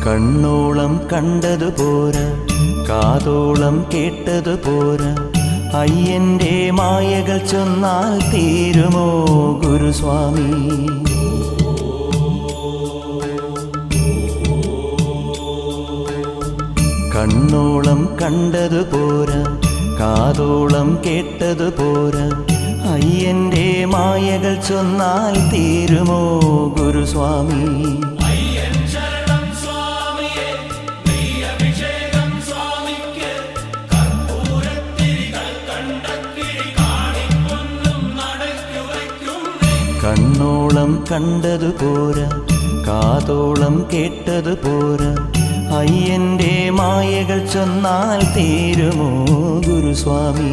കണ്ണോളം കണ്ടതു പോരാ, കാതോളം കേട്ടതു പോരാ, അയ്യന്റെ മായകൾ ചൊന്നാൽ തീരുമോ ഗുരുസ്വാമി? കണ്ണോളം കണ്ടതു പോരാ, കാതോളം കേട്ടതു പോരാ, അയ്യന്റെ മായകൾ ചൊന്നാൽ തീരുമോ ഗുരുസ്വാമി? കണ്ണോളം കണ്ടതു പോരാ, കാതോളം കേട്ടതു പോരാ, അയ്യന്റെ മായകൾ ചൊന്നാൽ തീരുമോ ഗുരുസ്വാമി?